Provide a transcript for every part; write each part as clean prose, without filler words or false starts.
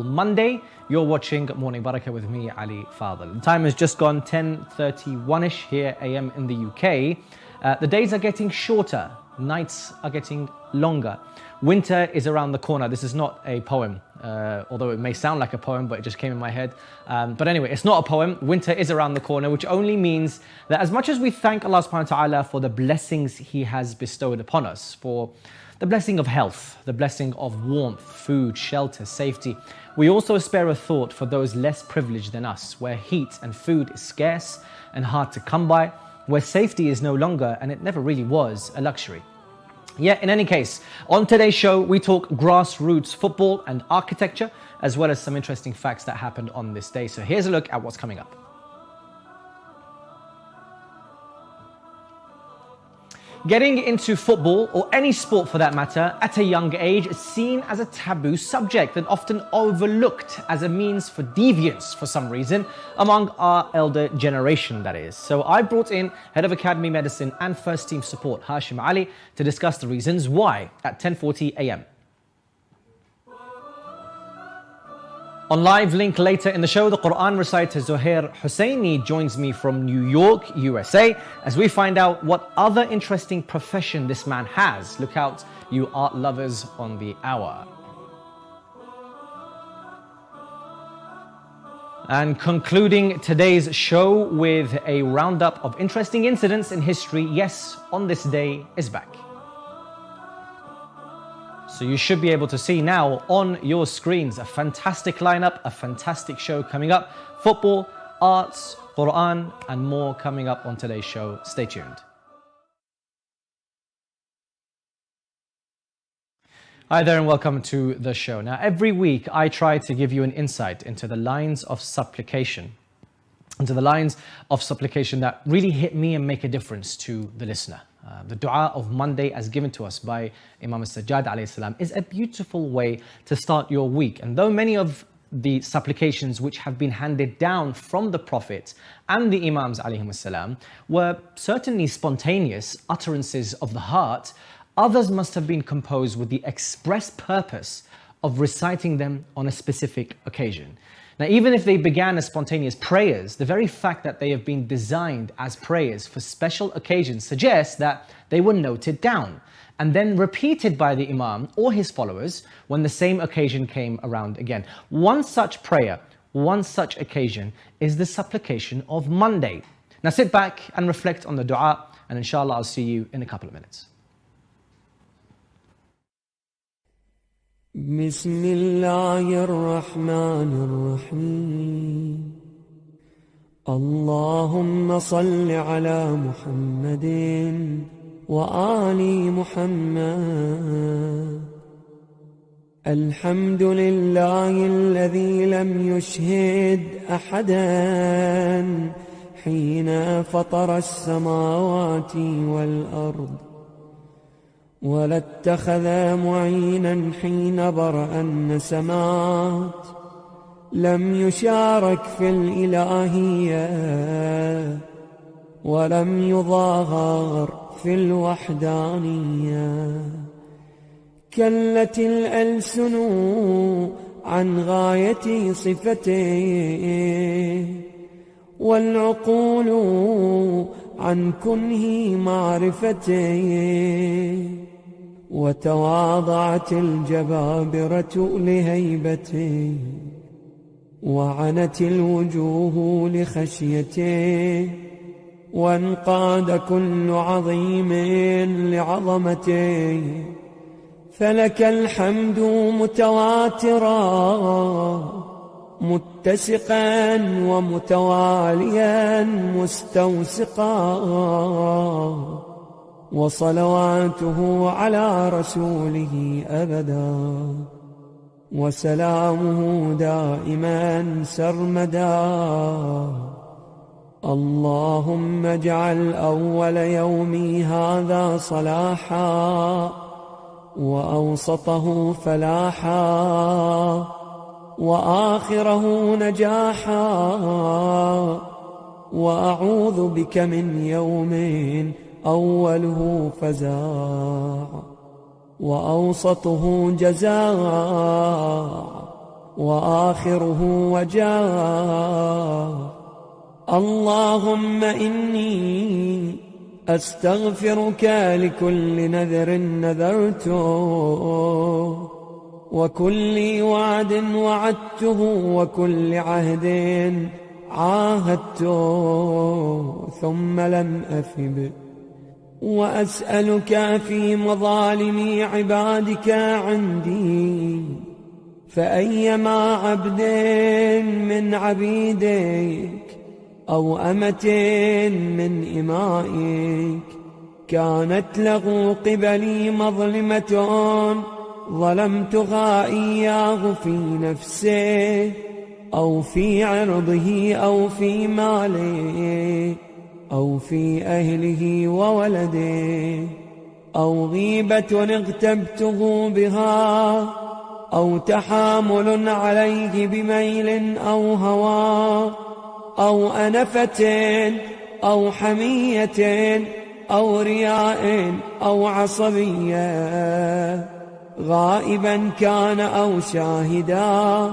Monday, you're watching Morning Baraka with me, Ali Fadhil. The time has just gone 10:31ish here AM in the UK. The days are getting shorter, nights are getting longer. Winter is around the corner. This is not a poem, although it may sound like a poem, but it just came in my head. But anyway, it's not a poem. Winter is around the corner, which only means that as much as we thank Allah subhanahu wa ta'ala for the blessings He has bestowed upon us, for the blessing of health, the blessing of warmth, food, shelter, safety, we also spare a thought for those less privileged than us, where heat and food is scarce and hard to come by, where safety is no longer, and it never really was, a luxury. Yet in any case, on today's show, we talk grassroots football and architecture, as well as some interesting facts that happened on this day. So here's a look at what's coming up. Getting into football, or any sport for that matter, at a young age is seen as a taboo subject and often overlooked as a means for deviance for some reason among our elder generation, that is. So I brought in Head of Academy Medicine and First Team Support, Hashim Ali, to discuss the reasons why at 10:40 AM. On live link later in the show, the Quran reciter Zohir Husseini joins me from New York, USA, as we find out what other interesting profession this man has. Look out, you art lovers, on the hour. And concluding today's show with a roundup of interesting incidents in history. Yes, On This Day is back. So you should be able to see now on your screens a fantastic lineup, a fantastic show coming up. Football, arts, Quran, and more coming up on today's show. Stay tuned. Hi there and welcome to the show. Now, every week I try to give you an insight into the lines of supplication, that really hit me and make a difference to the listener. The dua of Monday, as given to us by Imam Sajjad alayhi salam, is a beautiful way to start your week. And though many of the supplications which have been handed down from the Prophet and the Imams alayhi salam were certainly spontaneous utterances of the heart, others must have been composed with the express purpose of reciting them on a specific occasion. Now, even if they began as spontaneous prayers, the very fact that they have been designed as prayers for special occasions suggests that they were noted down and then repeated by the Imam or his followers when the same occasion came around again. One such prayer, one such occasion is the supplication of Monday. Now sit back and reflect on the dua, and inshallah I'll see you in a couple of minutes. بسم الله الرحمن الرحيم اللهم صل على محمد وآل محمد الحمد لله الذي لم يشهد أحدا حين فطر السماوات والأرض ولا اتخذ معينا حين برأ النسمات لم يشارك في الإلهية ولم يظاهر في الوحدانية كلت الألسن عن غاية صفته والعقول عن كنه معرفته وتواضعت الجبابرة لهيبته وعنت الوجوه لخشيته وانقاد كل عظيم لعظمته فلك الحمد متواترا متسقا ومتواليا مستوسقا وصلواته على رسوله أبدا وسلامه دائما سرمدا اللهم اجعل أول يومي هذا صلاحا وأوسطه فلاحا وآخره نجاحا وأعوذ بك من يوم أوله فزاع وأوسطه جزاء وآخره وجار. اللهم إني أستغفرك لكل نذر نذرته، وكل وعد وعدته، وكل عهد عاهدته ثم لم أف به. وأسألك في مظالم عبادك عندي، فأيما عبد من عبيدك أو أمة من إمائك كانت له قبلي مظلمة ظلمتها إياه في نفسه أو في عرضه أو في ماله أو في أهله وولده، أو غيبة اغتبته بها، أو تحامل عليه بميل أو هوى، أو أنفة أو حمية أو رياء أو عصبية، غائبا كان أو شاهدا،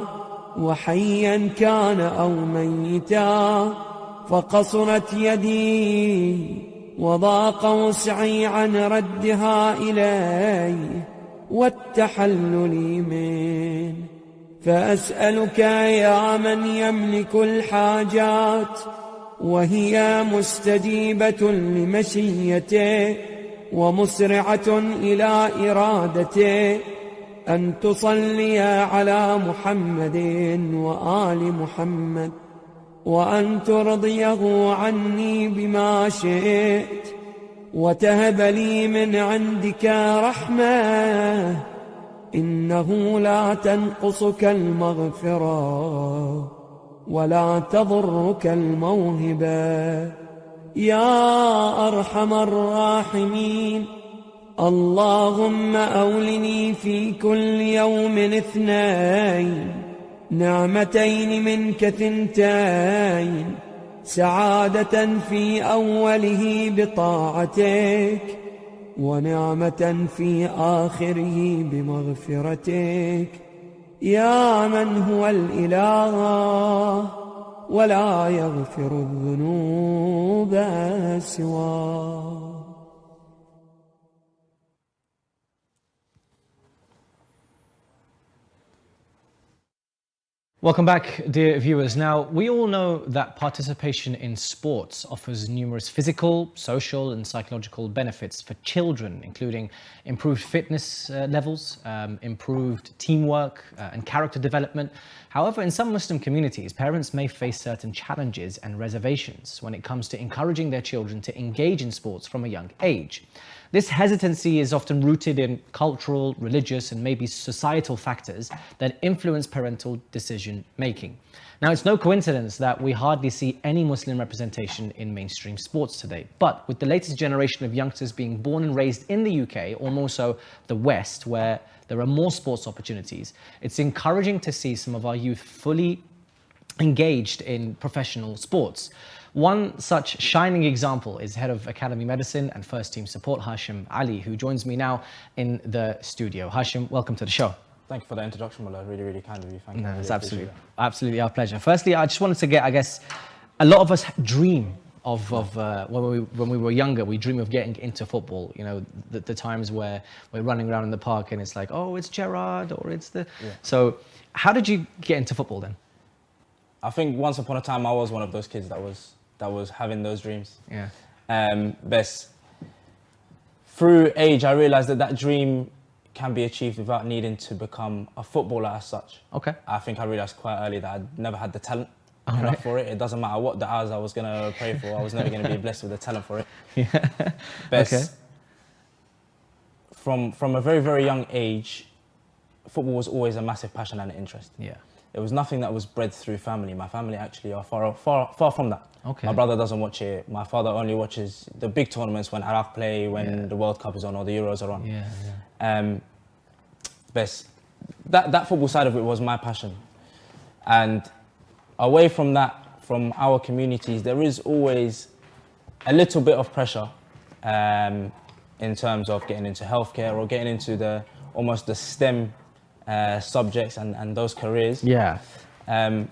وحيا كان أو ميتا، فقصرت يدي وضاق وسعي عن ردها إلي والتحلل منه. فأسألك يا من يملك الحاجات وهي مستجيبة لمشيته ومسرعة إلى إرادته، أن تصلي على محمد وآل محمد، وأن ترضيه عني بما شئت، وتهب لي من عندك رحمة، إنه لا تنقصك المغفرة ولا تضرك الموهبة يا أرحم الراحمين. اللهم أولني في كل يوم 2 نعمتين منك 2، سعادة في أوله بطاعتك، ونعمة في آخره بمغفرتك، يا من هو الإله ولا يغفر الذنوب سواه. Welcome back, dear viewers. Now, we all know that participation in sports offers numerous physical, social and psychological benefits for children, including improved fitness levels, improved teamwork and character development. However, in some Muslim communities, parents may face certain challenges and reservations when it comes to encouraging their children to engage in sports from a young age. This hesitancy is often rooted in cultural, religious and maybe societal factors that influence parental decision making. Now, it's no coincidence that we hardly see any Muslim representation in mainstream sports today. But with the latest generation of youngsters being born and raised in the UK, or more so the West, where there are more sports opportunities, it's encouraging to see some of our youth fully engaged in professional sports. One such shining example is Head of Academy Medicine and First Team Support, Hashim Ali, who joins me now in the studio. Hashim, welcome to the show. Thank you for the introduction, Mulla. Really, really kind of you. Thank you. No, it's really absolutely our pleasure. Firstly, I just wanted to get, I guess, a lot of us dream of when we were younger, we dream of getting into football. You know, the times where we're running around in the park and it's like, oh, it's Gerrard or it's the... Yeah. So how did you get into football then? I think once upon a time I was one of those kids that was having those dreams. Yeah. Best. Through age, I realised that dream can be achieved without needing to become a footballer as such. Okay. I think I realised quite early that I'd never had the talent enough for it. It doesn't matter what the hours I was going to pray for, I was never going to be blessed with the talent for it. Yeah. Best. Okay. From a very, very young age, football was always a massive passion and interest. Yeah. It was nothing that was bred through family. My family actually are far from that. Okay. My brother doesn't watch it. My father only watches the big tournaments when Iraq play, when the World Cup is on or the Euros are on. Yeah. Best. That football side of it was my passion. And away from that, from our communities, there is always a little bit of pressure in terms of getting into healthcare or getting into almost the STEM subjects and those careers. Yeah. And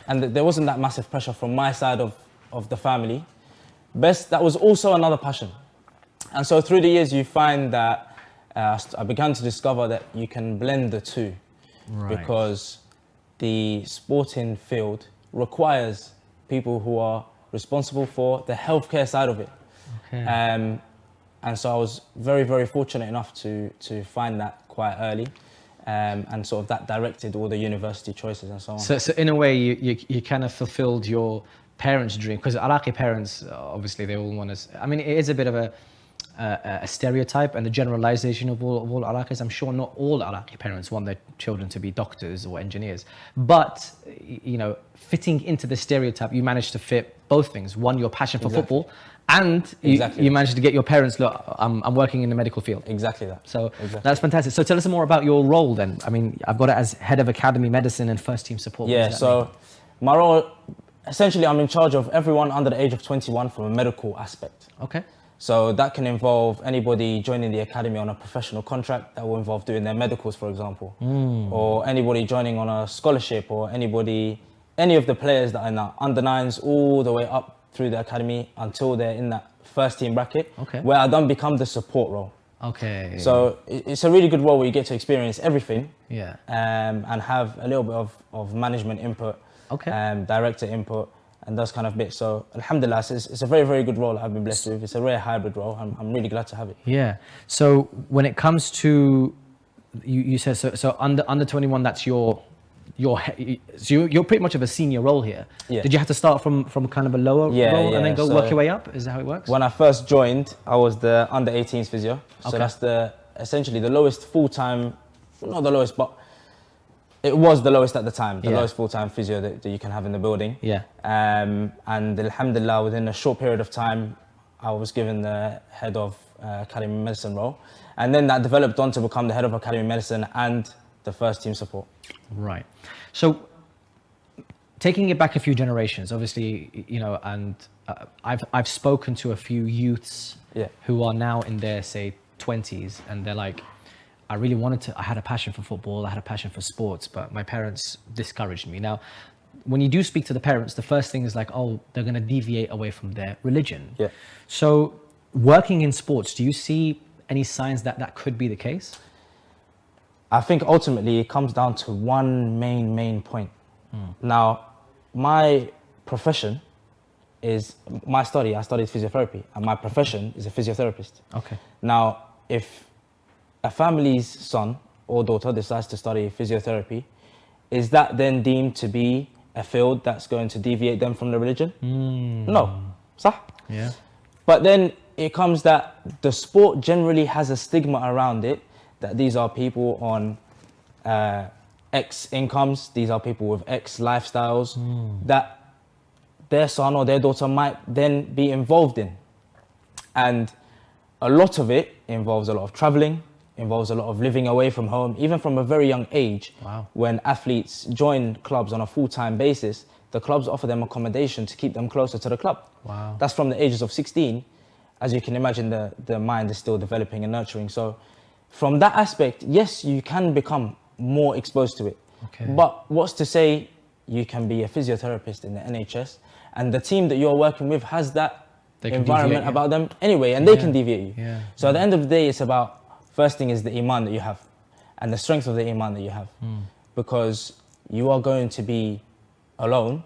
there wasn't that massive pressure from my side of the family. That was also another passion. And so through the years, you find that I began to discover that you can blend the two. Right. Because the sporting field requires people who are responsible for the healthcare side of it. Okay. And so I was very, very fortunate enough to find that quite early. And sort of that directed all the university choices and so on. So in a way, you kind of fulfilled your parents' dream, because Iraqi parents, obviously, they all want to. I mean, it is a bit of a stereotype and a generalization of all Iraqis. I'm sure not all Iraqi parents want their children to be doctors or engineers, but you know, fitting into the stereotype, you managed to fit both things. One, your passion for football. And you managed to get your parents, look, I'm working in the medical field. Exactly that. So that's fantastic. So tell us more about your role then. I mean, I've got it as head of academy medicine and first team support. Yeah, so my role, essentially I'm in charge of everyone under the age of 21 from a medical aspect. Okay. So that can involve anybody joining the academy on a professional contract. That will involve doing their medicals, for example. Or anybody joining on a scholarship, or any of the players that are in the under nines all the way up through the academy until they're in that first team bracket, where I then become the support role. Okay. So it's a really good role where you get to experience everything. Yeah. And have a little bit of management input, director input, and those kind of bits. So alhamdulillah, it's a very, very good role I've been blessed with. It's a rare hybrid role. I'm really glad to have it. Yeah. So when it comes to, you said, so under 21, that's so you're pretty much of a senior role here. Yeah. Did you have to start from kind of a lower role and then go work your way up? Is that how it works? When I first joined, I was the under 18s physio. So that's essentially the lowest full-time, not the lowest, but it was the lowest at the time, the lowest full-time physio that you can have in the building. Yeah. And alhamdulillah, within a short period of time, I was given the head of academy medicine role. And then that developed on to become the head of academy medicine and the first team support. Right. So taking it back a few generations, obviously, you know, and I've spoken to a few youths who are now in their, say, 20s, and they're like, I had a passion for football, I had a passion for sports, but my parents discouraged me. Now, when you do speak to the parents, the first thing is like, oh, they're going to deviate away from their religion. Yeah. So working in sports, do you see any signs that could be the case? I think ultimately it comes down to one main point. Now, my profession is I studied physiotherapy, and my profession is a physiotherapist. Okay. Now, if a family's son or daughter decides to study physiotherapy, is that then deemed to be a field that's going to deviate them from the religion? No. Sah? Yeah. But then it comes that the sport generally has a stigma around it, that these are people on X incomes, these are people with X lifestyles, that their son or their daughter might then be involved in. And a lot of it involves a lot of traveling, involves a lot of living away from home, even from a very young age. Wow. When athletes join clubs on a full-time basis, the clubs offer them accommodation to keep them closer to the club. Wow. That's from the ages of 16. As you can imagine, the mind is still developing and nurturing. So from that aspect, yes, you can become more exposed to it. Okay. But what's to say you can be a physiotherapist in the NHS and the team that you're working with has that environment about them anyway, and they can deviate you. Yeah. So at the end of the day, it's about, first thing is the iman that you have and the strength of the iman that you have. Because you are going to be alone.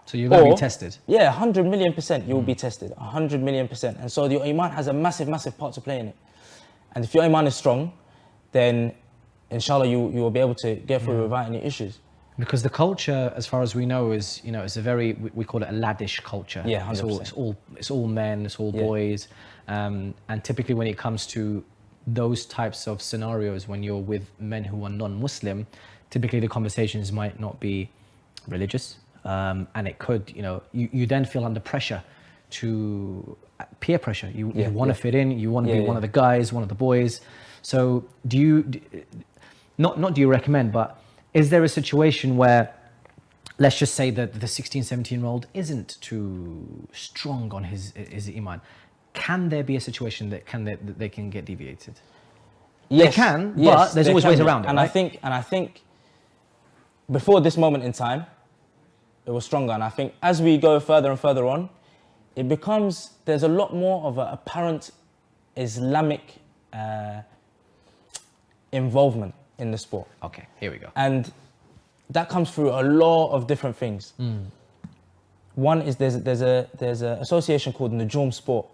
So you're going to be tested. Yeah, 100 million % you will be tested, 100 million %. And so your iman has a massive part to play in it. And if your iman is strong, then inshallah you will be able to get through without any issues. Because the culture, as far as we know, is, you know, it's a very, we call it a laddish culture. Yeah, 100%. It's all men, it's all boys. And typically when it comes to those types of scenarios, when you're with men who are non-Muslim, typically the conversations might not be religious. And it could, you know, you then feel under pressure to peer pressure. You want to fit in, you want to be one of the guys, one of the boys. So do you, not do you recommend, but is there a situation where, let's just say that the 16, 17-year-old isn't too strong on his iman? Can there be a situation that they can get deviated? They can, but there's always ways around it, and right? I think before this moment in time, it was stronger. And I think as we go further and further on, there's a lot more of an apparent Islamic involvement in the sport. Okay, here we go. And that comes through a lot of different things. One is there's a association called Najum Sport,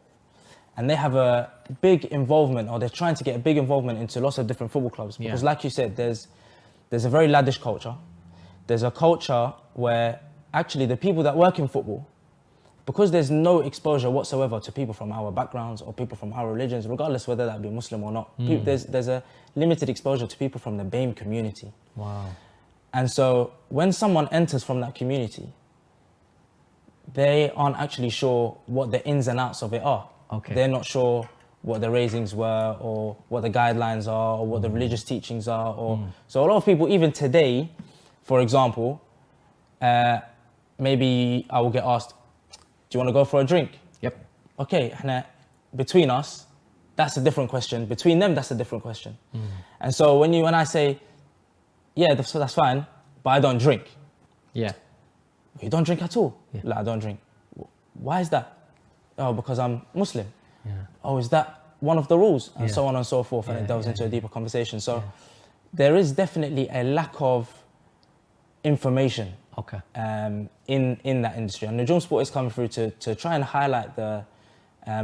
and they have a big involvement, or they're trying to get a big involvement into lots of different football clubs. Because like you said, there's a very laddish culture. There's a culture where actually the people that work in football, because there's no exposure whatsoever to people from our backgrounds or people from our religions, regardless whether that be Muslim or not, there's a limited exposure to people from the BAME community. Wow. And so when someone enters from that community, they aren't actually sure what the ins and outs of it are. Okay. They're not sure what the raisings were, or what the guidelines are, or what the religious teachings are. So a lot of people, even today, for example, maybe I will get asked, do you want to go for a drink? Yep. Okay, and between us, that's a different question. Between them, that's a different question. And so when I say, yeah, that's fine, but I don't drink. Yeah. You don't drink at all? Yeah. Like, I don't drink. Why is that? Oh, because I'm Muslim. Yeah. Oh, is that one of the rules? And Yeah. so on and so forth, and it delves into a deeper conversation. So there is definitely a lack of information Okay. in that industry. And Najum Sport is coming through to try and highlight the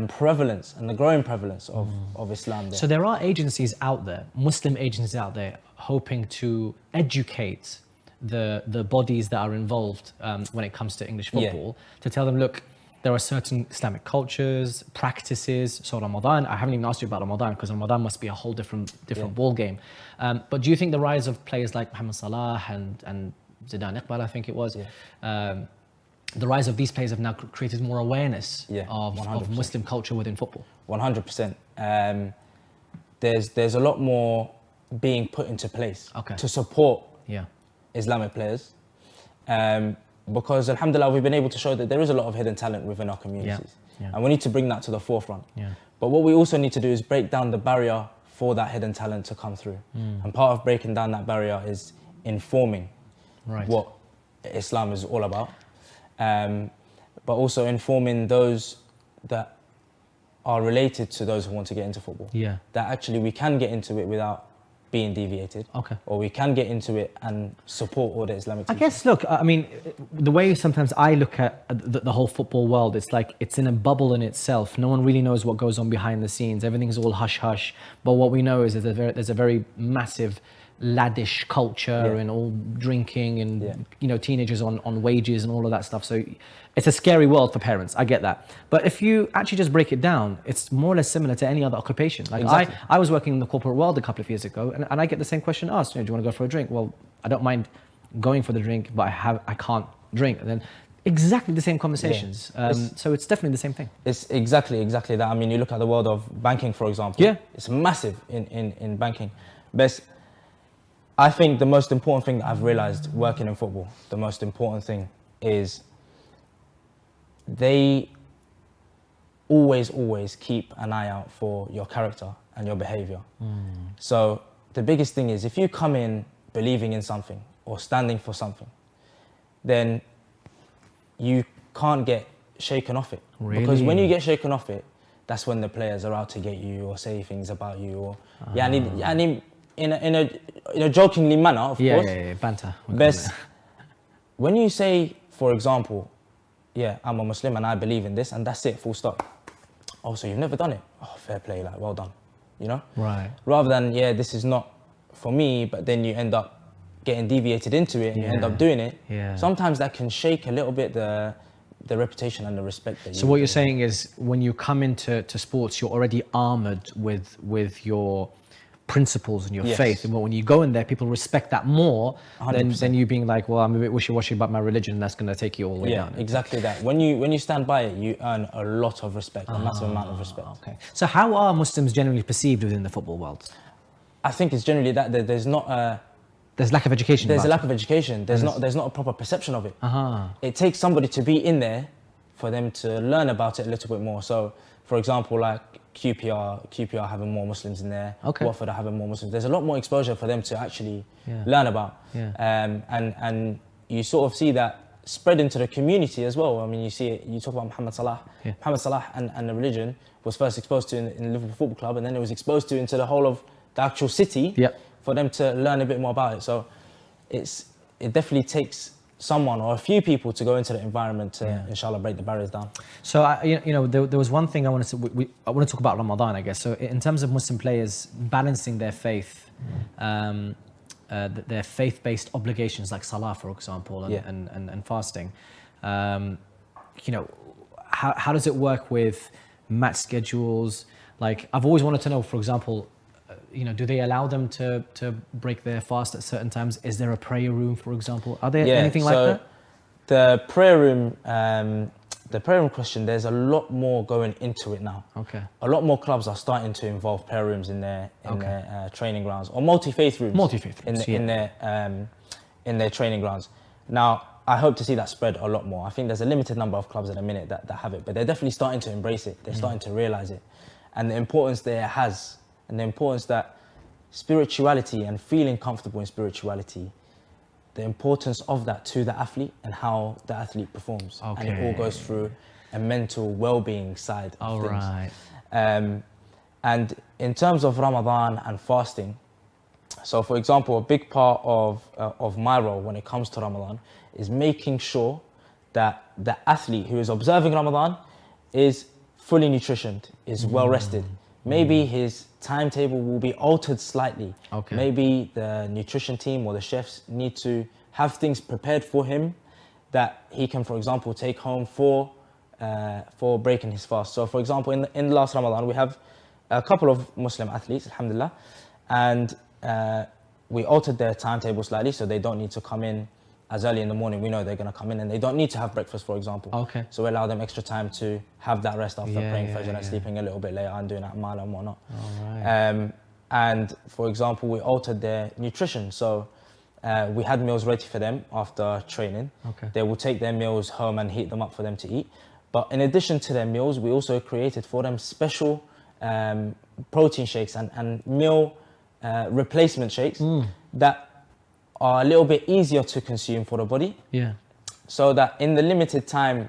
prevalence and the growing prevalence of Islam there. So there are agencies out there, Muslim agencies out there, hoping to educate the bodies that are involved when it comes to English football, to tell them, look, there are certain Islamic cultures, practices. So Ramadan, I haven't even asked you about Ramadan, because Ramadan must be a whole different ball game. But do you think the rise of players like Mohamed Salah and Zidane Iqbal, I think it was, the rise of these players have now created more awareness of Muslim culture within football? 100%. There's a lot more being put into place to support Islamic players. Because alhamdulillah, we've been able to show that there is a lot of hidden talent within our communities. And we need to bring that to the forefront. But what we also need to do is break down the barrier for that hidden talent to come through. And part of breaking down that barrier is informing what Islam is all about. But also informing those that are related to those who want to get into football. That actually we can get into it without being deviated. Or we can get into it and support all the Islamic teachings. I guess, look, I mean, the way sometimes I look at the whole football world, it's like it's in a bubble in itself. No one really knows what goes on behind the scenes. Everything's all hush-hush. But what we know is that there's a very massive laddish culture and all drinking and teenagers on wages and all of that stuff. So it's a scary world for parents. I get that. But if you actually just break it down, it's more or less similar to any other occupation. Like I was working in the corporate world a couple of years ago, and I get the same question asked. Do you want to go for a drink? Well, I don't mind going for the drink, but I can't drink. And then exactly the same conversations. So it's definitely the same thing. It's exactly that. I mean, you look at the world of banking, for example. It's massive in banking. But I think the most important thing that I've realized working in football, the most important thing is they always keep an eye out for your character and your behavior. So the biggest thing is, if you come in believing in something or standing for something, then you can't get shaken off it. Really? Because when you get shaken off it, that's when the players are out to get you or say things about you, or in a jokingly manner, of course. Banter. Best when you say, for example, I'm a Muslim and I believe in this, and that's it, full stop. Oh, so you've never done it? Oh, fair play, like, well done, you know? Right. Rather than, this is not for me, but then you end up getting deviated into it and you end up doing it. Sometimes that can shake a little bit the reputation and the respect that you. So what you're saying is, when you come into sports, you're already armored with your principles and your faith, and when you go in there, people respect that more than you being like, well, I'm a bit wishy-washy about my religion, and that's going to take you all the way down. Exactly that. When you stand by it, you earn a lot of respect, a massive amount of respect. Okay. So how are Muslims generally perceived within the football world? I think it's generally that there's not a... There's lack of education. There's a lack of education. There's not a proper perception of it. It takes somebody to be in there for them to learn about it a little bit more. So, For example, like QPR having more Muslims in there. Okay. Watford are having more Muslims. There's a lot more exposure for them to actually Yeah. learn about. Yeah. And you sort of see that spread into the community as well. I mean, you see it, you talk about Muhammad Salah. Yeah. Muhammad Salah and the religion was first exposed to in Liverpool Football Club, and then it was exposed to into the whole of the actual city. Yep. For them to learn a bit more about it. So it definitely takes someone or a few people to go into the environment to, inshallah, break the barriers down. So, there was one thing I wanted to, I want to talk about Ramadan, I guess. So in terms of Muslim players balancing their faith, their faith-based obligations like salah, for example, and fasting, how does it work with match schedules? Like, I've always wanted to know, for example, do they allow them to break their fast at certain times? Is there a prayer room, for example? Are there anything like that? The prayer room question, there's a lot more going into it now. Okay. A lot more clubs are starting to involve prayer rooms in their training grounds, or multi-faith rooms. In their training grounds. Now, I hope to see that spread a lot more. I think there's a limited number of clubs at the minute that have it, but they're definitely starting to embrace it. They're starting to realize it, and the importance that it has. And the importance that spirituality and feeling comfortable in spirituality, the importance of that to the athlete and how the athlete performs. Okay. And it all goes through a mental well-being side of things. Right. And in terms of Ramadan and fasting, so for example, a big part of my role when it comes to Ramadan is making sure that the athlete who is observing Ramadan is fully nutritioned, is well rested. Maybe his timetable will be altered slightly. Okay. Maybe the nutrition team or the chefs need to have things prepared for him that he can, for example, take home for breaking his fast. So, for example, in the last Ramadan, we have a couple of Muslim athletes, alhamdulillah, and we altered their timetable slightly so they don't need to come in as early in the morning. We know they're going to come in and they don't need to have breakfast, for example. Okay. So we allow them extra time to have that rest after praying Fajr and sleeping a little bit later and doing A'mal and whatnot. All right. And for example, we altered their nutrition. So we had meals ready for them after training. Okay. They will take their meals home and heat them up for them to eat. But in addition to their meals, we also created for them special protein shakes and meal replacement shakes that are a little bit easier to consume for the body. Yeah. So that in the limited time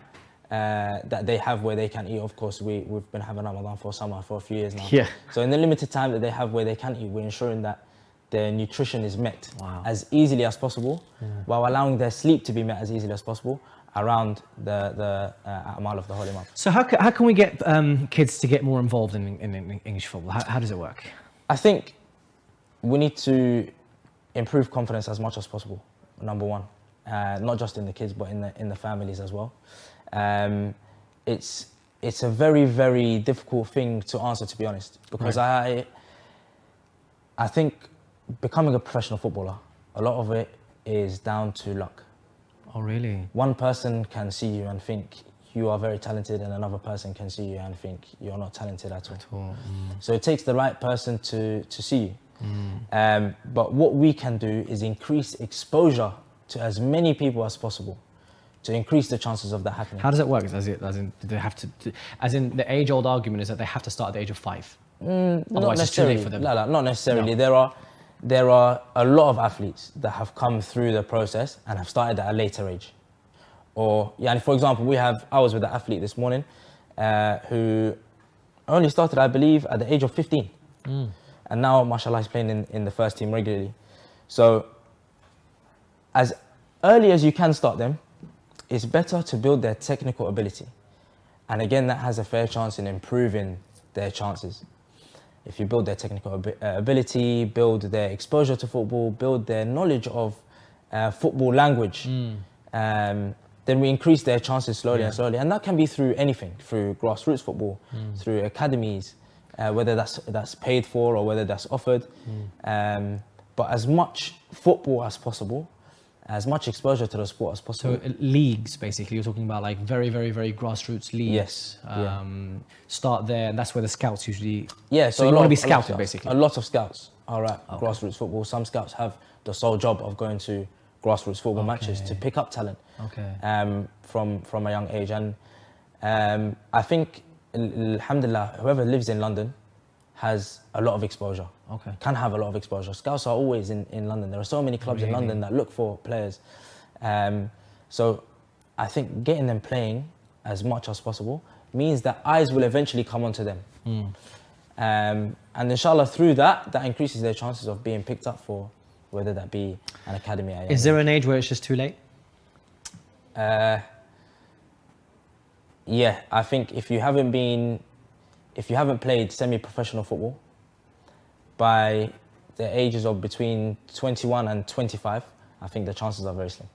that they have where they can eat, of course, we've been having Ramadan for a few years now. Yeah. So in the limited time that they have where they can eat, we're ensuring that their nutrition is met as easily as possible, while allowing their sleep to be met as easily as possible around the A'mal of the Holy Month. So how can we get kids to get more involved in English football? How does it work? I think we need to improve confidence as much as possible, number one. Not just in the kids, but in the families as well. It's a very, very difficult thing to answer, to be honest, because I think becoming a professional footballer, a lot of it is down to luck. Oh, really? One person can see you and think you are very talented, and another person can see you and think you're not talented at all. So it takes the right person to see you. But what we can do is increase exposure to as many people as possible to increase the chances of that happening. How does it work? As in, do they have to, as in the age-old argument is that they have to start at the age of 5? Not necessarily. It's too late for them. No, not necessarily. No. There are a lot of athletes that have come through the process and have started at a later age. Or, for example, I was with an athlete this morning who only started, I believe, at the age of 15. And now, mashallah, he's playing in the first team regularly. So, as early as you can start them, it's better to build their technical ability. And again, that has a fair chance in improving their chances. If you build their technical ability, build their exposure to football, build their knowledge of football language, then we increase their chances slowly and slowly. And that can be through anything, through grassroots football, through academies, whether that's paid for or whether that's offered. But as much football as possible, as much exposure to the sport as possible. So leagues, basically, you're talking about like very, very, very grassroots leagues. Yes. Start there, and that's where the scouts usually... Yeah, so you want to be scouted, basically. A lot of scouts are at grassroots football. Some scouts have the sole job of going to grassroots football matches to pick up talent from a young age. And I think alhamdulillah, whoever lives in London has a lot of exposure. Okay. Can have a lot of exposure. Scouts are always in London. There are so many clubs in London that look for players. So I think getting them playing as much as possible means that eyes will eventually come onto them. And inshallah, through that increases their chances of being picked up for whether that be an academy. Is there an age where it's just too late? Yeah, I think if you haven't played semi-professional football by the ages of between 21 and 25, I think the chances are very slim.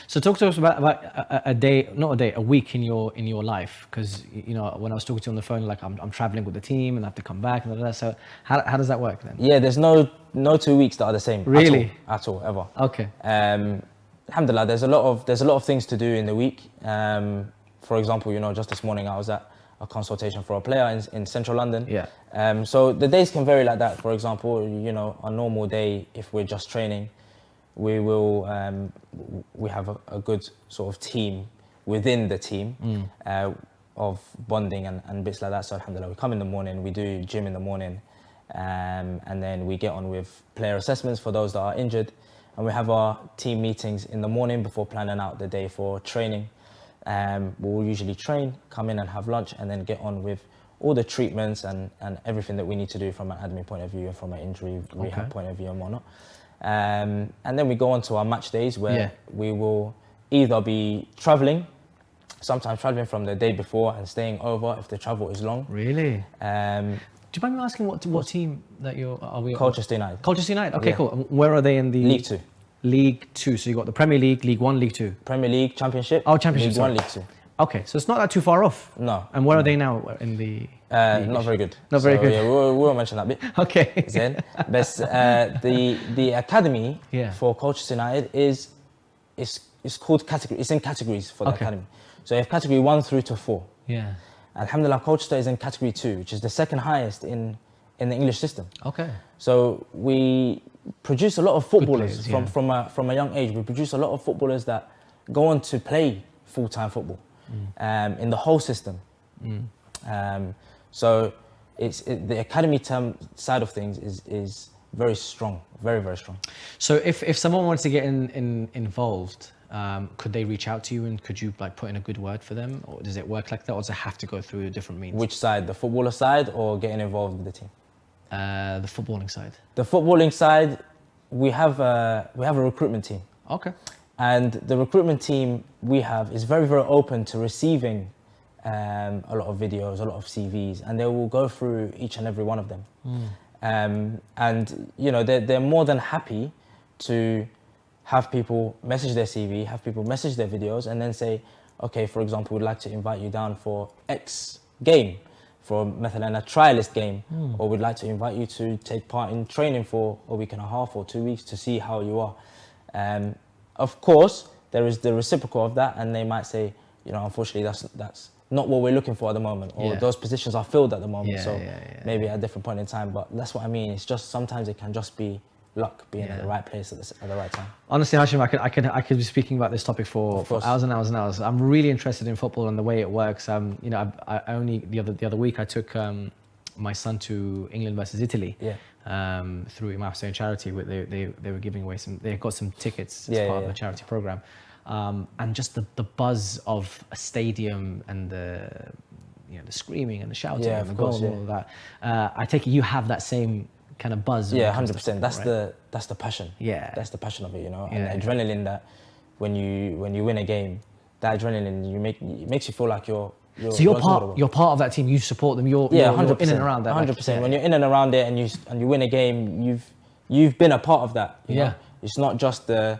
So talk to us about a week in your life, because you know when I was talking to you on the phone, like I'm traveling with the team and I have to come back and that. So how does that work then? Yeah, there's no 2 weeks that are the same. Really? At all, ever. Okay. Alhamdulillah, there's a lot of things to do in the week. For example, you know, just this morning I was at a consultation for a player in central London. Yeah. So the days can vary like that. For example, you know, a normal day, if we're just training, we have a good sort of team within the team of bonding and bits like that. So alhamdulillah, we come in the morning, we do gym in the morning, and then we get on with player assessments for those that are injured, and we have our team meetings in the morning before planning out the day for training. We'll usually train, come in and have lunch, and then get on with all the treatments and everything that we need to do from an admin point of view and from an injury rehab point of view and whatnot. And then we go on to our match days where we will either be traveling, sometimes traveling from the day before and staying over if the travel is long. Really? Do you mind me asking what team that are we? Colchester United. Colchester United. Okay, cool. And where are they in the League 2? League 2. So you got the Premier League, League 1, League 2. Premier League, Championship. Oh, Championship. League 1, League 2. Okay, so it's not that too far off. No. And where are they now in the? Not very good. Not very good. Yeah, we won't mention that bit. Okay. Then, but the academy for Colchester United is called category. It's in categories for the academy. So you have category 1 through to 4. Yeah. Alhamdulillah, Colchester is in category 2, which is the second highest in the English system. Okay. So we produce a lot of footballers players, from a young age. We produce a lot of footballers that go on to play full-time football in the whole system. So the academy term side of things is very strong, very, very strong. So if someone wants to get involved, could they reach out to you and could you like put in a good word for them, or does it work like that, or does it have to go through different means? Which side, the footballer side or getting involved with the team? The footballing side. The footballing side, we have a recruitment team. Okay. And the recruitment team we have is very, very open to receiving a lot of videos, a lot of CVs, and they will go through each and every one of them. And you know, they're more than happy to have people message their CV, have people message their videos, and then say, okay, for example, we'd like to invite you down for X game, for مثلا a trialist game, or we'd like to invite you to take part in training for a week and a half or 2 weeks to see how you are. Of course, there is the reciprocal of that, and they might say, you know, unfortunately, that's not what we're looking for at the moment, or those positions are filled at the moment, maybe at a different point in time. But that's what I mean. It's just sometimes it can just be luck, being at the right place at the right time. Honestly, Hashim, I could be speaking about this topic for hours and hours and hours. I'm really interested in football and the way it works. You know, I only the other week I took my son to England versus Italy. Through Imam Hussein charity. They were giving away they got some tickets as part of the charity program. And just the buzz of a stadium and the screaming and the shouting and the goal and all of that. I take it you have that same kind of buzz. Yeah, 100%. That's the passion. Yeah, that's the passion of it, you know. And the adrenaline that when you win a game, that adrenaline it makes you feel like you're part of that team. You support them. You're 100% in and around that. 100%. When you're in and around it and you win a game, you've been a part of that. You know? It's not just the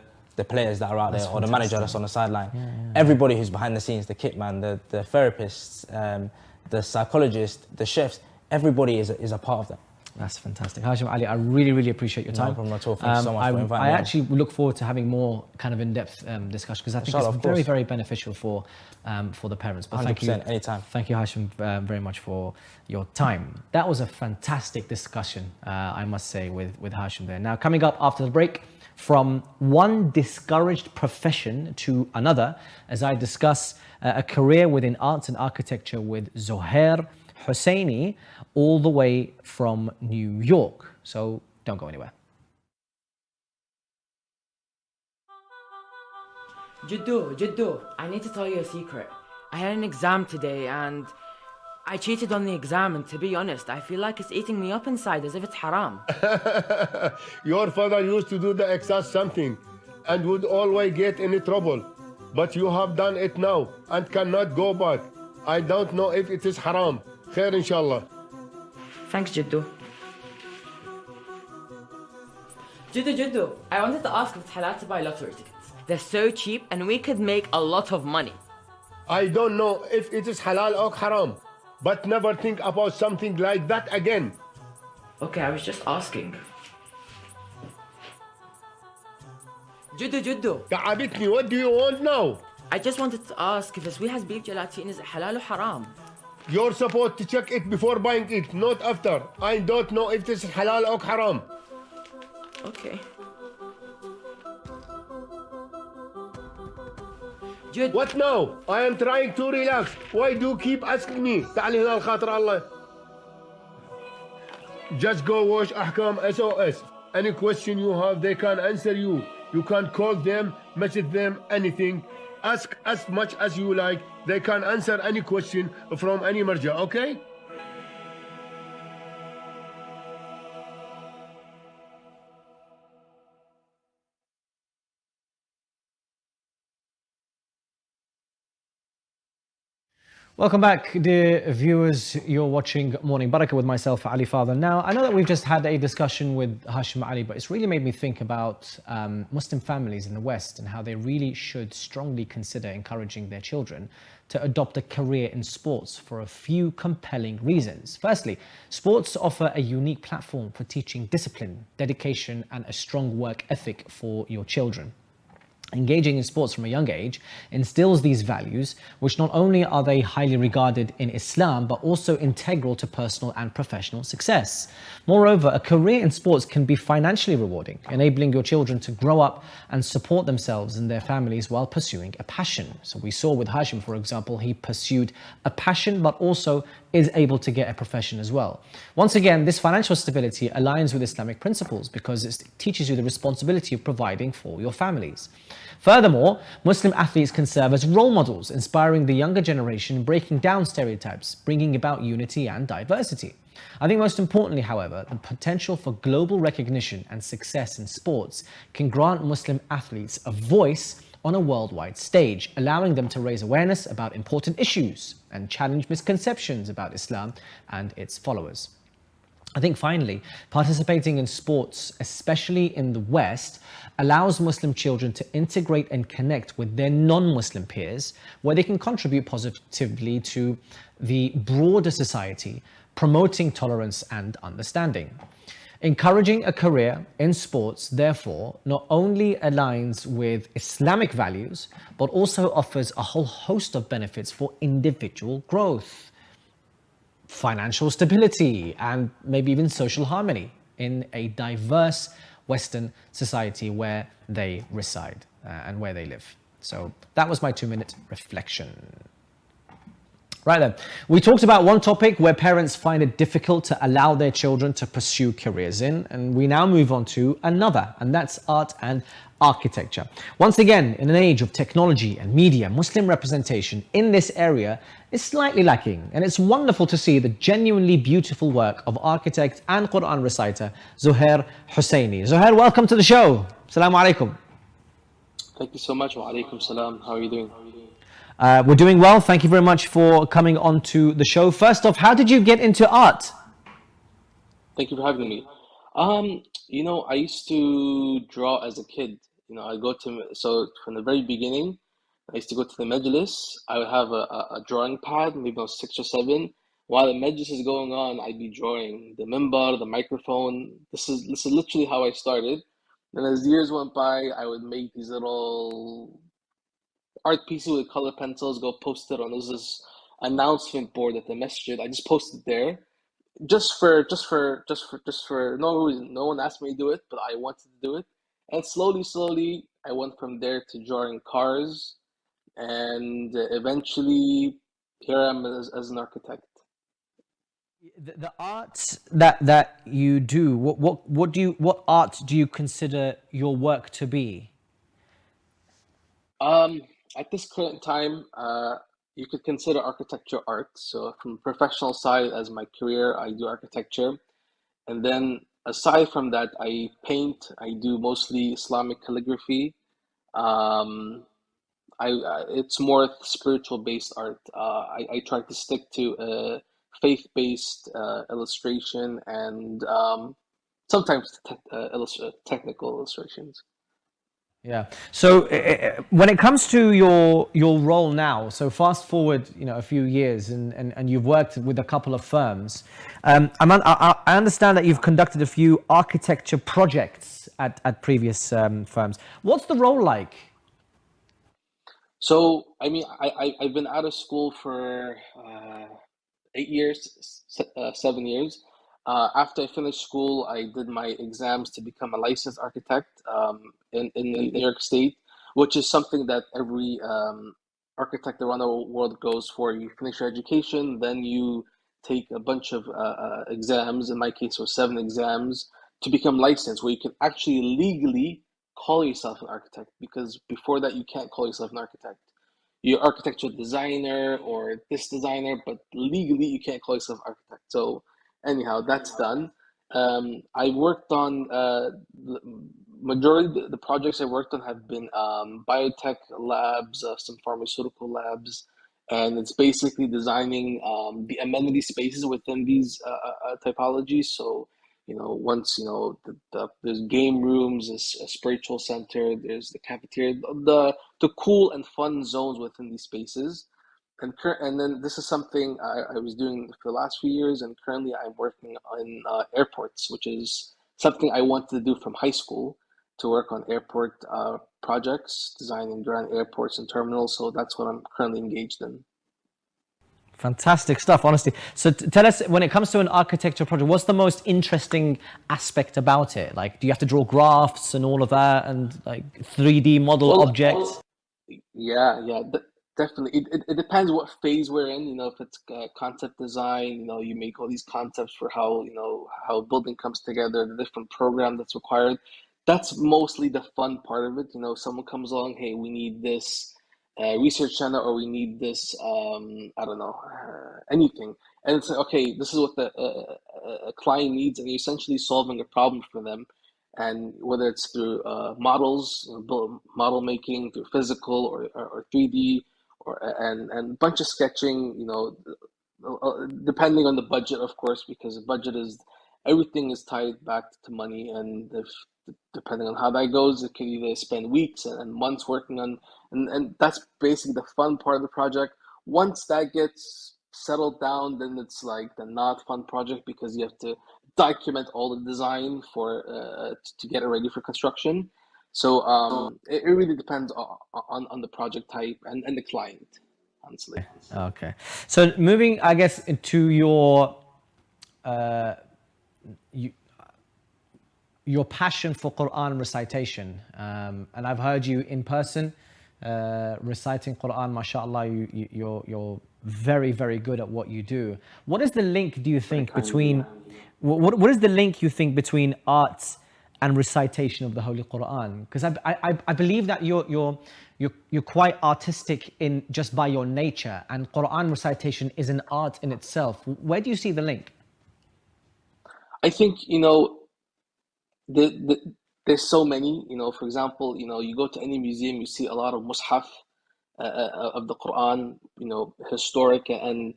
players that are out there or the manager that's on the sideline. Everybody who's behind the scenes, the kit man, the therapists, the psychologists, the chefs, everybody is a part of that. That's fantastic. Hashim Ali, I really, really appreciate your time. No problem at all. Thank you so much for inviting me. I actually look forward to having more kind of in-depth discussion, because I think it's very, very beneficial for the parents. But 100%, thank you, anytime. Thank you, Hashim, very much for your time. That was a fantastic discussion, I must say, with Hashim there. Now, coming up after the break, from one discouraged profession to another as I discuss a career within arts and architecture with Zohir Husseini, all the way from New York. So don't go anywhere. Jiddu, I need to tell you a secret. I had an exam today and I cheated on the exam, and to be honest, I feel like it's eating me up inside as if it's haram. Your father used to do the exact something and would always get in trouble. But you have done it now and cannot go back. I don't know if it is haram. Khair inshallah. Thanks, Jiddu. Jiddu, I wanted to ask if it's halal to buy lottery tickets. They're so cheap and we could make a lot of money. I don't know if it is halal or haram, but never think about something like that again. Okay, I was just asking. Jiddu. Ka'abitni, what do you want now? I just wanted to ask if the sweet beef gelatin is halal or haram. You're supposed to check it before buying it, not after. I don't know if this is halal or haram. Okay. What now? I am trying to relax. Why do you keep asking me? تعال هنا الخاطر الله. Just go watch Ahkam SOS. Any question you have, they can answer you. You can call them, message them, anything. Ask as much as you like. They can answer any question from any marja, okay? Welcome back, dear viewers. You're watching Morning Baraka with myself, Ali Fadhil. Now, I know that we've just had a discussion with Hashim Ali, but it's really made me think about Muslim families in the West and how they really should strongly consider encouraging their children to adopt a career in sports for a few compelling reasons. Firstly, sports offer a unique platform for teaching discipline, dedication, and a strong work ethic for your children. Engaging in sports from a young age instills these values, which not only are they highly regarded in Islam, but also integral to personal and professional success. Moreover, a career in sports can be financially rewarding, enabling your children to grow up and support themselves and their families while pursuing a passion. So we saw with Hashim, for example, he pursued a passion, but also is able to get a profession as well. Once again, this financial stability aligns with Islamic principles because it teaches you the responsibility of providing for your families. Furthermore, Muslim athletes can serve as role models, inspiring the younger generation, breaking down stereotypes, bringing about unity and diversity. I think most importantly, however, the potential for global recognition and success in sports can grant Muslim athletes a voice on a worldwide stage, allowing them to raise awareness about important issues and challenge misconceptions about Islam and its followers. I think finally, participating in sports, especially in the West, allows Muslim children to integrate and connect with their non-Muslim peers, where they can contribute positively to the broader society, promoting tolerance and understanding. Encouraging a career in sports, therefore, not only aligns with Islamic values, but also offers a whole host of benefits for individual growth, financial stability, and maybe even social harmony in a diverse Western society where they reside and where they live. So that was my 2-minute reflection. Right then, we talked about one topic where parents find it difficult to allow their children to pursue careers in, and we now move on to another, and that's art and architecture. Once again, in an age of technology and media, Muslim representation in this area is slightly lacking, and it's wonderful to see the genuinely beautiful work of architect and Quran reciter Zohir Husseini. Zohir, welcome to the show. Assalamu alaikum. Thank you so much. Wa alaikum salam. How are you doing? We're doing well. Thank you very much for coming on to the show. First off, how did you get into art? Thank you for having me. I used to draw as a kid. So from the very beginning, I used to go to the majlis. I would have a drawing pad, maybe I was 6 or 7. While the majlis is going on, I'd be drawing the minbar, the microphone. This is literally how I started. And as years went by, I would make these little art pieces with color pencils, go post it on this announcement board at the masjid. I just posted there, just for no reason. No one asked me to do it, but I wanted to do it. And slowly, I went from there to drawing cars, and eventually, here I am as an architect. The art that you do, what art do you consider your work to be? Um, at this current time, you could consider architecture art. So from professional side, as my career, I do architecture. And then aside from that, I paint. I do mostly Islamic calligraphy. Um, it's more spiritual based art. I try to stick to faith-based illustration and sometimes technical illustrations. Yeah. So when it comes to your role now, so fast forward, a few years, and you've worked with a couple of firms. I understand that you've conducted a few architecture projects at previous firms. What's the role like? So, I mean, I've been out of school for 8 years, 7 years. After I finished school, I did my exams to become a licensed architect in New York State, which is something that every architect around the world goes for. You finish your education, then you take a bunch of exams. In my case, it was 7 exams to become licensed, where you can actually legally call yourself an architect. Because before that, you can't call yourself an architect. You're architectural designer or this designer, but legally you can't call yourself architect. So anyhow, that's done. I worked on majority of the projects I worked on have been biotech labs, some pharmaceutical labs, and it's basically designing the amenity spaces within these typologies. So once there's game rooms, there's a spiritual center, there's the cafeteria, the cool and fun zones within these spaces. And then this is something I was doing for the last few years, and currently I'm working on airports, which is something I wanted to do from high school, to work on airport projects, designing grand airports and terminals. So that's what I'm currently engaged in. Fantastic stuff, honestly. So tell us, when it comes to an architecture project, what's the most interesting aspect about it? Like, do you have to draw graphs and all of that, and like 3D model objects? Yeah, definitely. It depends what phase we're in. If it's concept design, you make all these concepts for how a building comes together, the different program that's required. That's mostly the fun part of it. Someone comes along, hey, we need this research center, or we need this, I don't know, anything. And it's like, okay, this is what a client needs, and you're essentially solving a problem for them. And whether it's through models, model making, through physical or 3D, and a bunch of sketching, depending on the budget, of course, because the budget is everything is tied back to money, and if depending on how that goes, it can either spend weeks and months working on, and that's basically the fun part of the project. Once that gets settled down, then it's like the not fun project, because you have to document all the design for to get it ready for construction. So it really depends on the project type and the client, honestly. Okay. So moving, I guess, into your passion for Quran recitation, and I've heard you in person reciting Quran. MashaAllah, you're very, very good at what you do. What is the link, do you think, between what is the link you think between art and recitation of the Holy Quran? Because I believe that you're quite artistic in just by your nature, and Quran recitation is an art in itself. Where do you see the link? I think there's so many. For example, you go to any museum, you see a lot of mushaf of the Quran, historic, and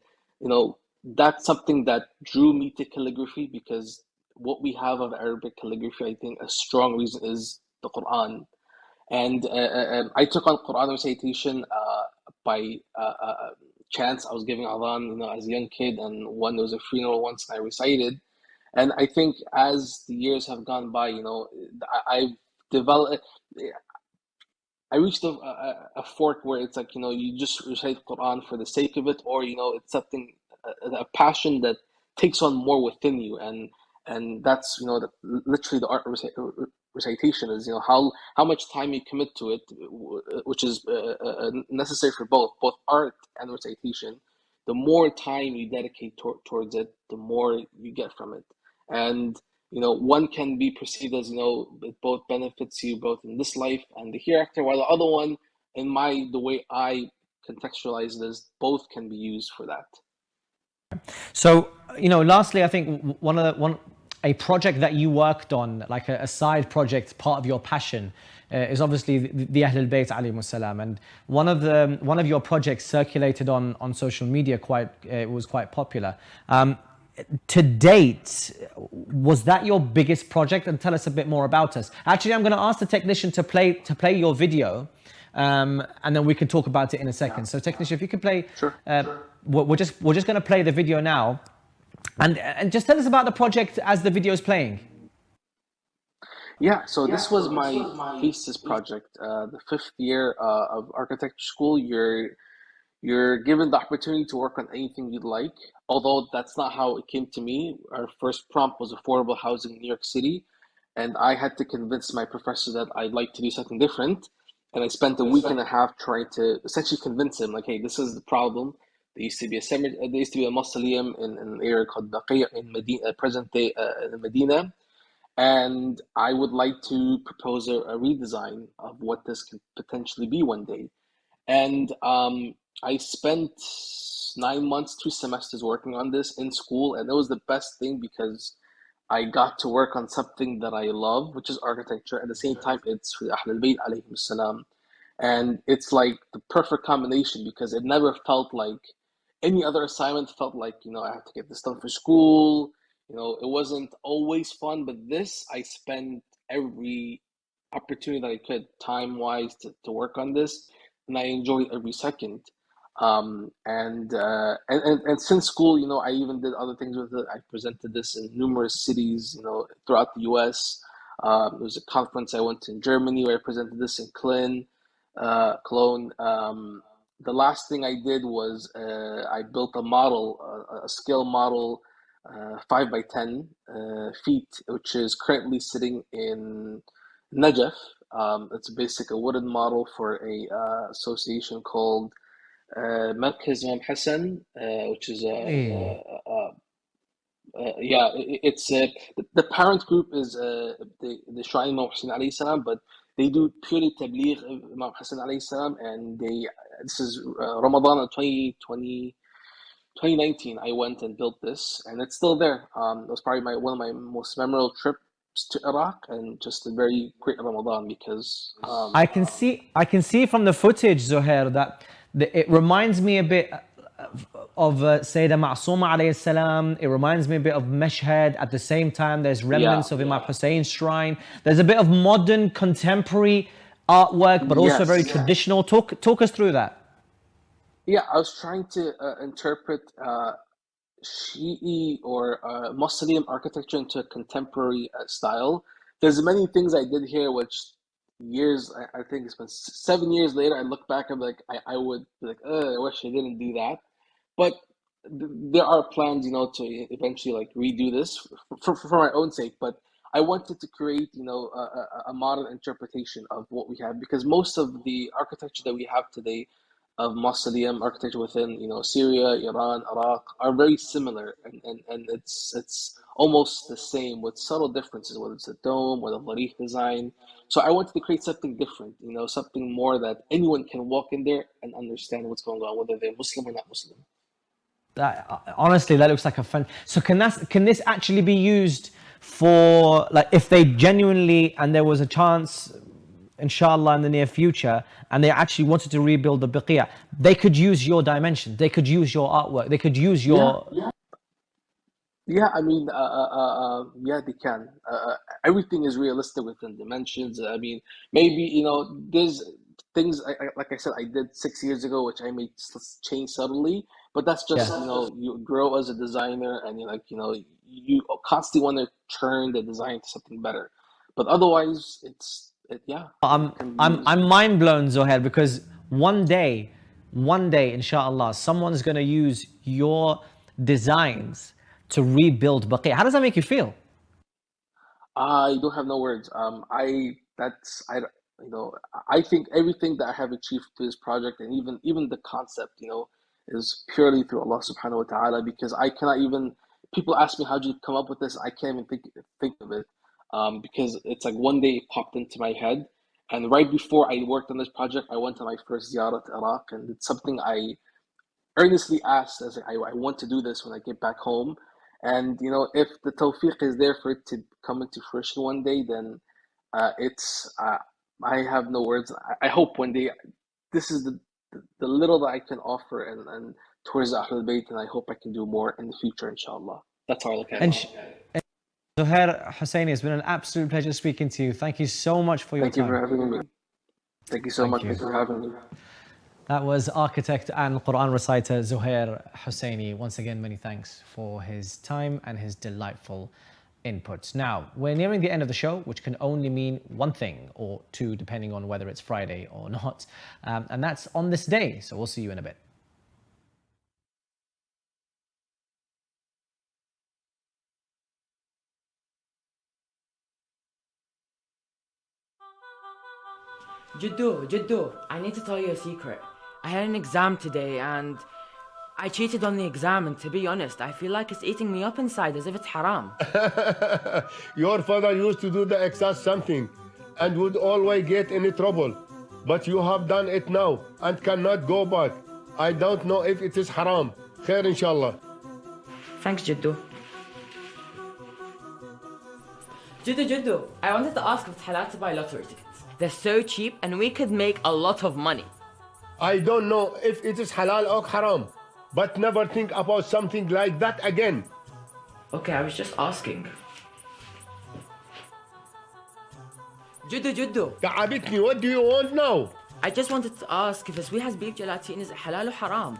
that's something that drew me to calligraphy, because what we have of Arabic calligraphy, I think a strong reason is the Quran. And I took on Quran recitation by chance. I was giving adhan, as a young kid, and there was a funeral once, and I recited. And I think as the years have gone by, I've developed. I reached a fork where it's like, you just recite Quran for the sake of it, or it's something, a passion that takes on more within you, and that's literally the art recitation is, how much time you commit to it, which is necessary for both art and recitation. The more time you dedicate towards it, the more you get from it. And one can be perceived as, it both benefits you both in this life and the hereafter, while the other one, the way I contextualize this, both can be used for that. So, lastly, I think a project that you worked on, like a side project, part of your passion, is obviously the Ahlul Bayt alayhimus salam. And one of your projects circulated on social media it was quite popular. To date, was that your biggest project? And tell us a bit more about us. Actually, I'm going to ask the technician to play your video, and then we can talk about it in a second. So, technician, if you could play, sure. We're just going to play the video now, and just tell us about the project as the video is playing. Yeah, so this was my thesis project. The 5th year of architecture school, you're given the opportunity to work on anything you'd like. Although that's not how it came to me. Our first prompt was affordable housing in New York City, and I had to convince my professor that I'd like to do something different. And I spent a week and a half trying to essentially convince him, like, hey, this is the problem. There used to be a mausoleum in an area called Baqi in Medina, present day in Medina, and I would like to propose a redesign of what this could potentially be one day. And I spent 9 months, 2 semesters working on this in school, and it was the best thing because I got to work on something that I love, which is architecture. At the same time, it's for the Ahlul Bayt alayhim salam. And it's like the perfect combination because it never felt like any other assignment. Felt like, I have to get this done for school. It wasn't always fun, but this, I spent every opportunity that I could, time-wise, to work on this, and I enjoyed every second. And since school, I even did other things with it. I presented this in numerous cities, throughout the U.S. There was a conference I went to in Germany where I presented this in Cologne. The last thing I did was I built a model, a scale model, 5 by 10 feet, which is currently sitting in Najaf. It's basically a wooden model for a association called Markaz Imam Hussein, which is it's the parent group is the Shrine Imam Hussein alayhi salam, but they do purely tabligh of Imam Hussein alayhi salam, and this is Ramadan of 2019. I went and built this, and it's still there. It was probably one of my most memorable trips to Iraq, and just a very great Ramadan because I can see from the footage, Zohir, that it reminds me a bit of Sayyidah Ma'sooma alayhi salam. It reminds me a bit of Mashhad. At the same time, there's remnants of Imam Hussein's shrine. There's a bit of modern, contemporary artwork, but also very traditional. Talk us through that. Yeah, I was trying to interpret Shi'i or Mausoleum architecture into a contemporary style. There's many things I did here, which I think it's been 7 years later, I look back and I would be like, I wish I didn't do that. But there are plans, to eventually redo this for my own sake. But I wanted to create, a modern interpretation of what we have, because most of the architecture that we have today of mausoleum architecture within, Syria, Iran, Iraq are very similar, and it's almost the same with subtle differences, whether it's a dome or the Dharif design. So I wanted to create something different, something more that anyone can walk in there and understand what's going on, whether they're Muslim or not Muslim. Honestly, that looks like a fun. So can this actually be used for, if they genuinely, and there was a chance, inshallah, in the near future, and they actually wanted to rebuild the Baqi', they could use your dimension, they could use your artwork, they could use your... Yeah, I mean, they can. Everything is realistic within dimensions. I mean, maybe, there's things, like I said, I did 6 years ago, which I may change subtly, but that's just, you grow as a designer, and you constantly want to turn the design to something better. But otherwise, I'm mind blown, Zohir, because one day, inshallah, someone's going to use your designs to rebuild Baqi'. How does that make you feel? I don't have no words. You know, I think everything that I have achieved through this project, and even the concept, you know, is purely through Allah Subhanahu wa Taala. Because I cannot even. People ask me, how'd you come up with this? I can't even think of it, because it's like one day it popped into my head, and right before I worked on this project, I went on my first Ziyara to Iraq, and it's something I earnestly asked as I want to do this when I get back home. And you know, if the tawfiq is there for it to come into fruition one day, then it's I have no words. I hope one day this is the little that I can offer and towards Ahlul Bayt, and I hope I can do more in the future, inshallah. That's how I look at And it. Zohir Husseini, it's been an absolute pleasure speaking to you. Thank you so much for your Thank you time. for having me. Thank you so much. you. Thanks for having me. That was architect and Quran reciter Zohir Husseini. Once again, many thanks for his time and his delightful inputs. Now, we're nearing the end of the show, which can only mean one thing or two, depending on whether it's Friday or not. And that's on this day. So we'll see you in a bit. Jiddu, I need to tell you a secret. I had an exam today and I cheated on the exam, and to be honest, I feel like it's eating me up inside as if it's haram. Your father used to do the exact something and would always get in trouble. But you have done it now and cannot go back. I don't know if it is haram. Khair inshallah. Thanks, Jiddu. Jiddu, I wanted to ask if it's halal to buy lottery tickets. They're so cheap and we could make a lot of money. I don't know if it is halal or haram, but never think about something like that again. Okay, I was just asking. Jiddu, Ka'abitni, what do you want now? I just wanted to ask if Sweet's beef gelatin is halal or haram.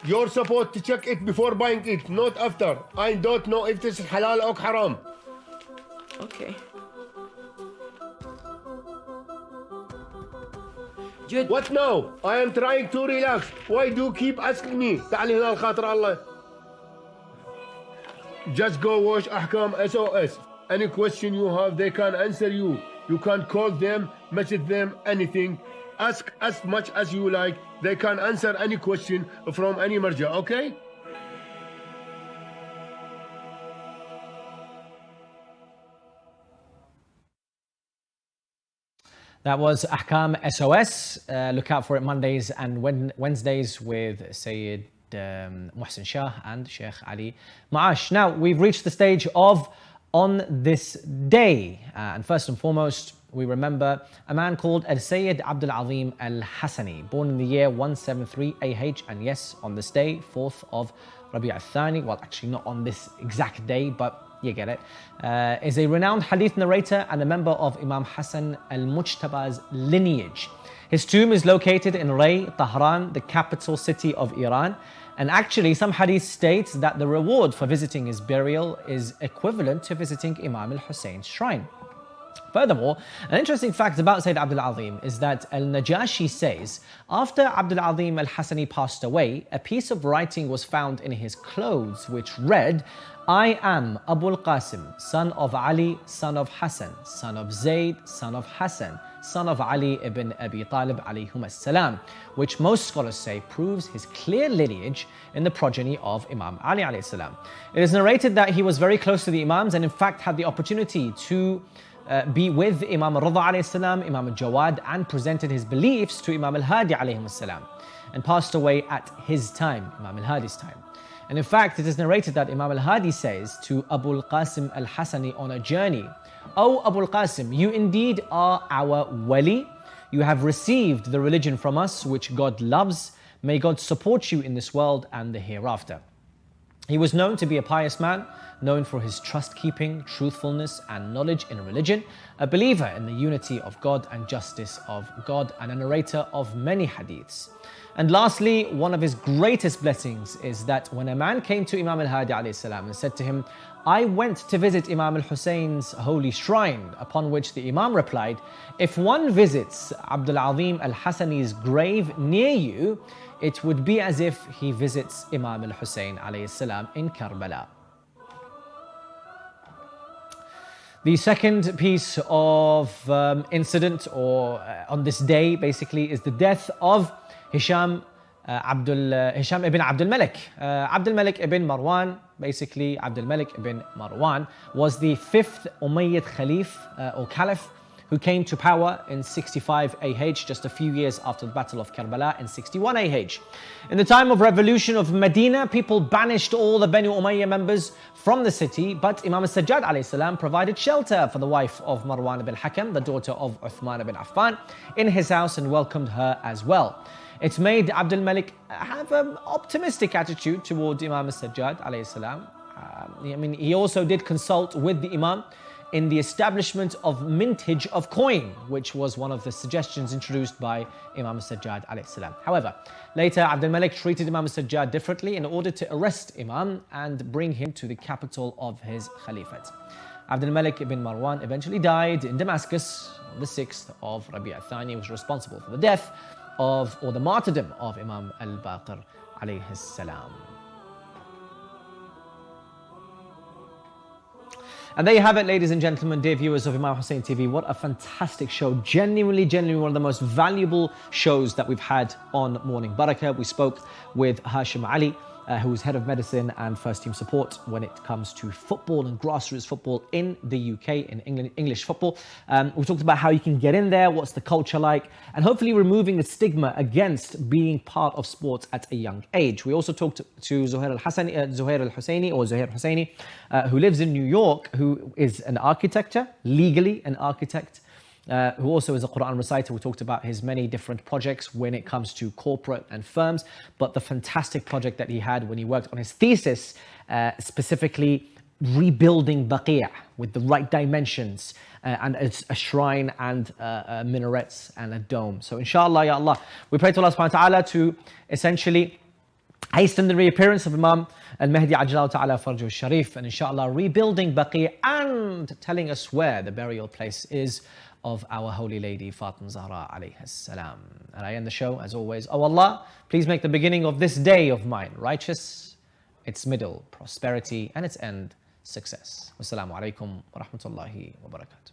You're supposed to check it before buying it, not after. I don't know if this is halal or haram. Okay. What now? I am trying to relax. Why do you keep asking me? تعال هنا الخاطر الله. Just go watch Ahkam SOS. Any question you have, they can answer you. You can call them, message them, anything. Ask as much as you like. They can answer any question from any marja, okay? That was Ahkam SOS. Look out for it Mondays and Wednesdays with Sayyid Muhsin Shah and Sheikh Ali Maash. Now, we've reached the stage of On This Day. And first and foremost, we remember a man called Al-Sayyid Abdul Azim Al-Hassani, born in the year 173 AH. And yes, on this day, 4th of Rabi' al-Thani, well, actually not on this exact day, but you get it, is a renowned hadith narrator and a member of Imam Hassan al-Mujtaba's lineage. His tomb is located in Ray, Tehran, the capital city of Iran. And actually, some hadith states that the reward for visiting his burial is equivalent to visiting Imam al-Hussein's shrine. Furthermore, an interesting fact about Sayyid Abdul Azim is that Al-Najashi says, after Abdul Azim al-Hassani passed away, a piece of writing was found in his clothes which read, I am Abu al-Qasim, son of Ali, son of Hassan, son of Zayd, son of Hassan, son of Ali ibn Abi Talib alayhum as-salam, which most scholars say proves his clear lineage in the progeny of Imam Ali alayhi salam. It is narrated that he was very close to the Imams and in fact had the opportunity to be with Imam al-Rida alayhi salam, Imam al-Jawad, and presented his beliefs to Imam al-Hadi alayhim salam, and passed away at his time, Imam al-Hadi's time. And in fact, it is narrated that Imam al-Hadi says to Abu al-Qasim al-Hassani on a journey, O Abu al-Qasim, you indeed are our wali. You have received the religion from us which God loves. May God support you in this world and the hereafter. He was known to be a pious man, known for his trust-keeping, truthfulness and knowledge in religion, a believer in the unity of God and justice of God, and a narrator of many hadiths. And lastly, one of his greatest blessings is that when a man came to Imam al-Hadi alayhi salam and said to him, I went to visit Imam al-Hussein's holy shrine, upon which the Imam replied, if one visits Abdul Azim al-Hassani's grave near you, it would be as if he visits Imam al-Hussein alayhi salam in Karbala. The second piece of incident or on this day basically is the death of Hisham ibn Abdul Malik. Abdul Malik ibn Marwan, basically Abdul Malik ibn Marwan was the fifth Umayyad Khalif or Caliph who came to power in 65 AH, just a few years after the Battle of Karbala in 61 AH. In the time of revolution of Medina, people banished all the Banu Umayyah members from the city, but Imam Sajjad alayhi salam provided shelter for the wife of Marwan ibn Hakam, the daughter of Uthman ibn Affan, in his house and welcomed her as well. It's made Abdul Malik have an optimistic attitude toward Imam Sajjad alayhi salam. He also did consult with the Imam in the establishment of mintage of coin, which was one of the suggestions introduced by Imam Sajjad alayhi salam. However, later Abdul Malik treated Imam Sajjad differently in order to arrest Imam and bring him to the capital of his Caliphate. Abdul Malik ibn Marwan eventually died in Damascus on the 6th of Rabi' al-Thani, was responsible for the death of, or the martyrdom of Imam al-Baqir alayhi salam. And there you have it, ladies and gentlemen, dear viewers of Imam Hussein TV. What a fantastic show. Genuinely one of the most valuable shows that we've had on Morning Baraka. We spoke with Hashim Ali, who's head of medicine and first team support when it comes to football and grassroots football in the UK, in England, English football. We talked about how you can get in there, what's the culture like, and hopefully removing the stigma against being part of sports at a young age. We also talked to Zohir Husseini, who lives in New York, who is an architect, legally an architect, who also is a Quran reciter. We talked about his many different projects when it comes to corporate and firms, but the fantastic project that he had when he worked on his thesis, specifically rebuilding Baqi' with the right dimensions and a shrine and minarets and a dome. So inshallah, ya Allah, we pray to Allah subhanahu wa ta'ala to essentially hasten the reappearance of Imam al-Mahdi Ajlahu Ta'ala Farjuh Sharif, and inshallah rebuilding Baqi' and telling us where the burial place is of our Holy Lady Fatima Zahra alayhi salam. And I end the show as always. Oh Allah, please make the beginning of this day of mine righteous, its middle prosperity, and its end success. Wassalamu alaikum wa rahmatullahi wa barakatuh.